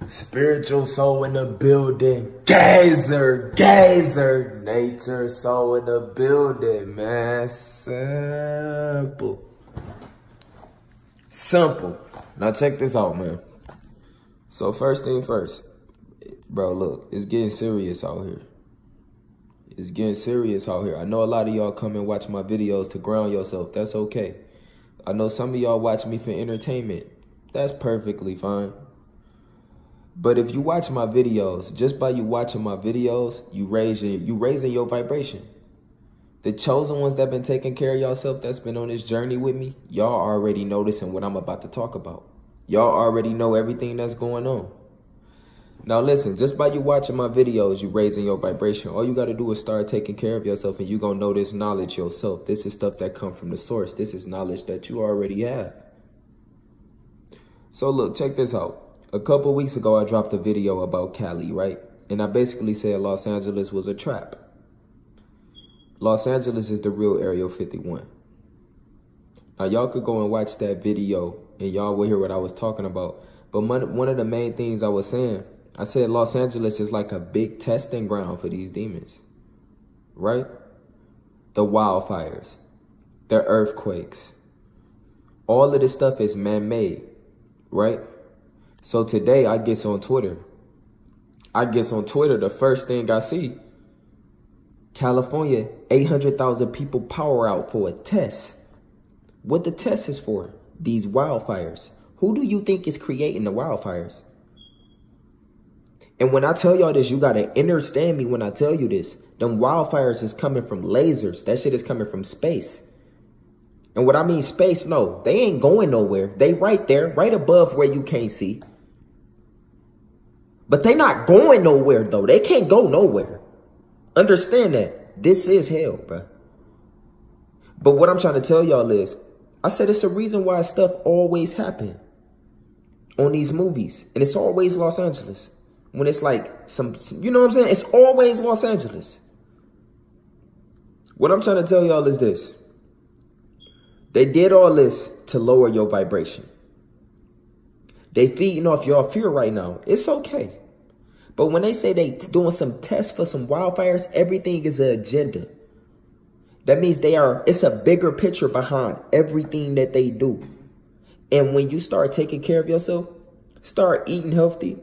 Spiritual soul in the building. Gazer, gazer. Nature soul in the building, man. Simple. Simple. Now check this out, man. So first thing first. Bro, look, it's getting serious out here. It's getting serious out here. I know a lot of y'all come and watch my videos to ground yourself. That's okay. I know some of y'all watch me for entertainment. That's perfectly fine. But if you watch my videos, just by you watching my videos, you raising your vibration. The chosen ones that been taking care of yourself, that's been on this journey with me, y'all already noticing what I'm about to talk about. Y'all already know everything that's going on. Now listen, just by you watching my videos, you raising your vibration. All you got to do is start taking care of yourself and you going to know this knowledge yourself. This is stuff that come from the source. This is knowledge that you already have. So look, check this out. A couple weeks ago, I dropped a video about Cali, right? And I basically said Los Angeles was a trap. Los Angeles is the real Area 51. Now, y'all could go and watch that video and y'all will hear what I was talking about. But one of the main things I was saying, I said Los Angeles is like a big testing ground for these demons, right? The wildfires, the earthquakes, all of this stuff is man-made, right? So today I gets on Twitter. The first thing I see, California, 800,000 people power out for a test. What the test is for? These wildfires. Who do you think is creating the wildfires? And when I tell y'all this, you got to understand me when I tell you this. Them wildfires is coming from lasers. That shit is coming from space. And what I mean space, no, they ain't going nowhere. They right there, right above where you can't see. But they not going nowhere, though. They can't go nowhere. Understand that. This is hell, bro. But what I'm trying to tell y'all is, I said it's a reason why stuff always happen on these movies. And it's always Los Angeles. When it's like some, you know what I'm saying? It's always Los Angeles. What I'm trying to tell y'all is this. They did all this to lower your vibration. They feeding off your fear right now. It's okay. But when they say they doing some tests for some wildfires, everything is an agenda. That means it's a bigger picture behind everything that they do. And when you start taking care of yourself, start eating healthy,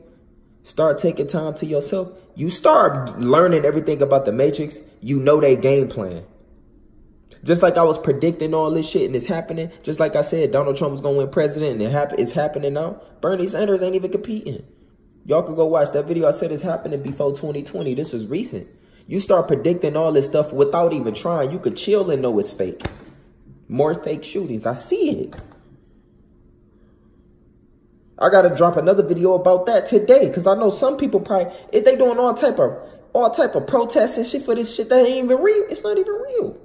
start taking time to yourself, you start learning everything about the Matrix, you know their game plan. Just like I was predicting all this shit and it's happening. Just like I said, Donald Trump was going to win president and it's happening now. Bernie Sanders ain't even competing. Y'all could go watch that video. I said it's happening before 2020. This was recent. You start predicting all this stuff without even trying. You could chill and know it's fake. More fake shootings. I see it. I got to drop another video about that today because I know some people probably, if they doing all type of protests and shit for this shit that ain't even real, it's not even real.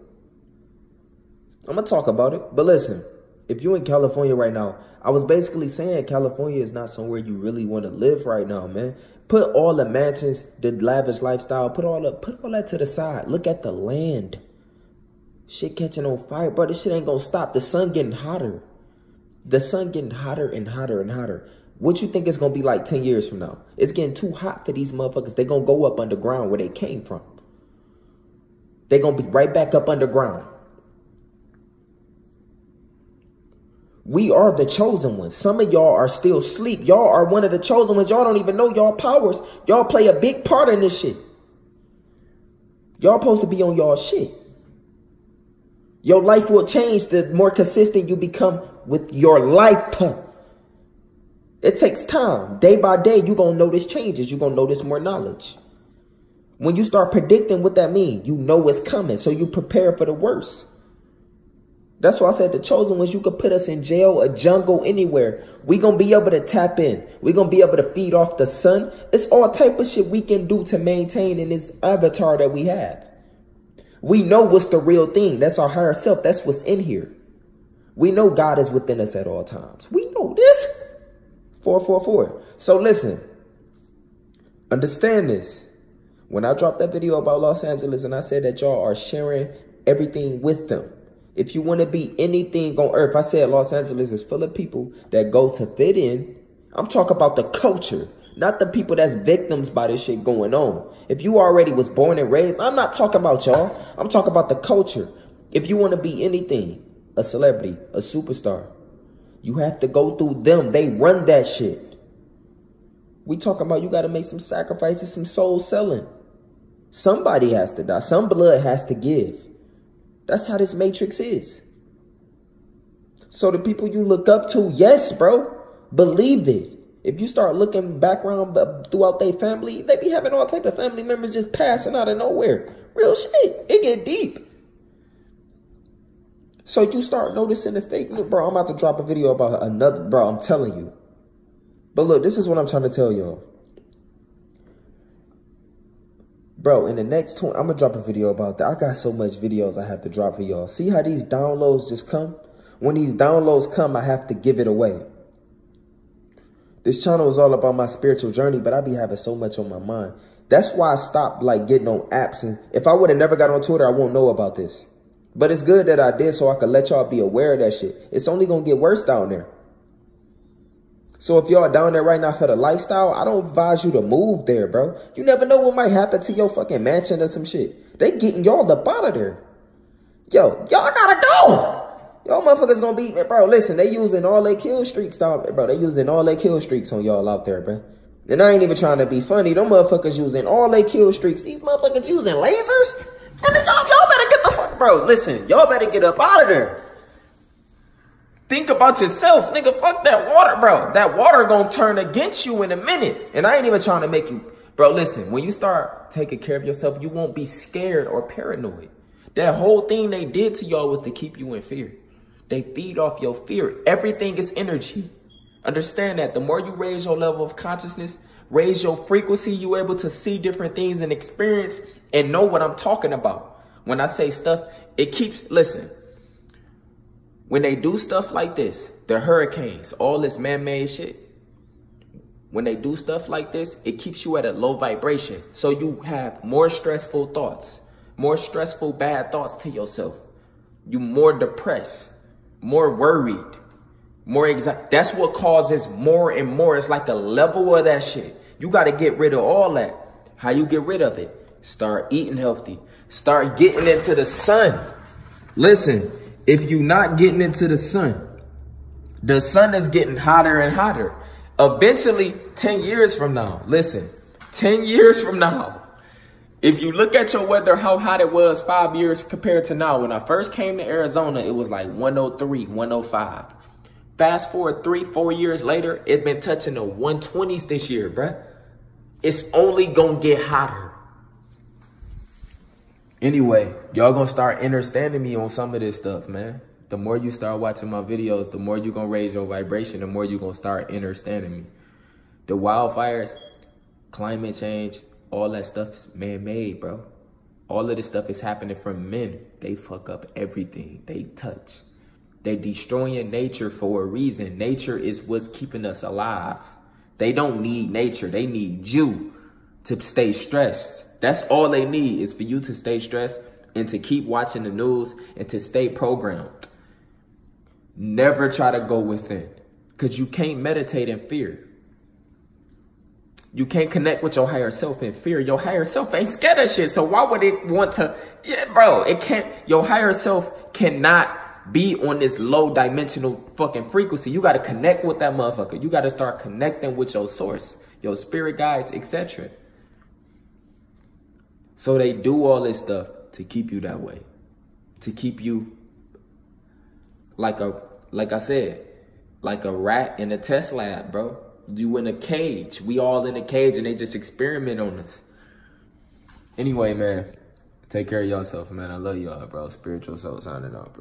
I'm going to talk about it. But listen, if you're in California right now, I was basically saying California is not somewhere you really want to live right now, man. Put all the mansions, the lavish lifestyle, put all that to the side. Look at the land. Shit catching on fire. Bro, this shit ain't going to stop. The sun getting hotter. The sun getting hotter and hotter and hotter. What you think it's going to be like 10 years from now? It's getting too hot for these motherfuckers. They're going to go up underground where they came from. They're going to be right back up underground. We are the chosen ones. Some of y'all are still asleep. Y'all are one of the chosen ones. Y'all don't even know y'all powers. Y'all play a big part in this shit. Y'all supposed to be on y'all shit. Your life will change the more consistent you become with your life. It takes time. Day by day, you're going to notice changes. You're going to notice more knowledge. When you start predicting what that means, you know what's coming. So you prepare for the worst. That's why I said the chosen ones, you could put us in jail, a jungle, anywhere. We going to be able to tap in. We going to be able to feed off the sun. It's all type of shit we can do to maintain in this avatar that we have. We know what's the real thing. That's our higher self. That's what's in here. We know God is within us at all times. We know this. 444. So listen, understand this. When I dropped that video about Los Angeles and I said that y'all are sharing everything with them. If you want to be anything on earth, I said Los Angeles is full of people that go to fit in. I'm talking about the culture. not the people that's victims by this shit going on. If you already was born and raised, I'm not talking about y'all. I'm talking about the culture. If you want to be anything, a celebrity, a superstar, you have to go through them. They run that shit. We talking about you got to make some sacrifices, some soul selling. Somebody has to die. Some blood has to give. That's how this matrix is. So the people you look up to, yes, bro, believe it. If you start looking background throughout their family, they be having all type of family members just passing out of nowhere. Real shit. It get deep. So you start noticing the fake news. Bro, I'm about to drop a video about another, bro, I'm telling you. But look, this is what I'm trying to tell y'all. Bro, in the next I'm going to drop a video about that. I got so much videos I have to drop for y'all. See how these downloads just come? When these downloads come, I have to give it away. This channel is all about my spiritual journey, but I be having so much on my mind. That's why I stopped like getting on apps. And if I would have never got on Twitter, I won't know about this. But it's good that I did so I could let y'all be aware of that shit. It's only going to get worse down there. So if y'all down there right now for the lifestyle, I don't advise you to move there, bro. You never know what might happen to your fucking mansion or some shit. They getting y'all up out of there. Yo, y'all gotta go. Y'all motherfuckers gonna be, bro, listen, they using all their kill streaks down there, bro. They using all their kill streaks on y'all out there, bro. And I ain't even trying to be funny. Them motherfuckers using all their kill streaks. These motherfuckers using lasers? And y'all better get the fuck, bro, listen, y'all better get up out of there. Think about yourself, nigga. Fuck that water, bro. That water gonna turn against you in a minute. And I ain't even trying to make you... Bro, listen. When you start taking care of yourself, you won't be scared or paranoid. That whole thing they did to y'all was to keep you in fear. They feed off your fear. Everything is energy. Understand that. The more you raise your level of consciousness, raise your frequency, you able to see different things and experience and know what I'm talking about. When I say stuff, it keeps... Listen. When they do stuff like this, the hurricanes, all this man-made shit, when they do stuff like this, it keeps you at a low vibration. So you have more stressful thoughts, more stressful bad thoughts to yourself. You more depressed, more worried, more anxiety. That's what causes more and more. It's like a level of that shit. You got to get rid of all that. How you get rid of it? Start eating healthy. Start getting into the sun. Listen. If you're not getting into the sun is getting hotter and hotter. Eventually, 10 years from now, listen, 10 years from now, if you look at your weather, how hot it was 5 years compared to now. When I first came to Arizona, it was like 103, 105. Fast forward 3-4 years later, it's been touching the 120s this year, bruh. It's only gonna get hotter. Anyway, y'all gonna start understanding me on some of this stuff, man. The more you start watching my videos, the more you gonna raise your vibration, the more you gonna start understanding me. The wildfires, climate change, all that stuff is man-made, bro. All of this stuff is happening from men. They fuck up everything they touch. They destroying nature for a reason. Nature is what's keeping us alive. They don't need nature. They need you to stay stressed. That's all they need is for you to stay stressed and to keep watching the news and to stay programmed. Never try to go within because you can't meditate in fear. You can't connect with your higher self in fear. Your higher self ain't scared of shit. So why would it want to? Yeah, bro, it can't. Your higher self cannot be on this low dimensional fucking frequency. You got to connect with that motherfucker. You got to start connecting with your source, your spirit guides, etc. So they do all this stuff to keep you that way, to keep you like I said, like a rat in a test lab, bro. You in a cage. We all in a cage and they just experiment on us. Anyway, man, take care of yourself, man. I love y'all, bro. Spiritual Soul signing out, bro.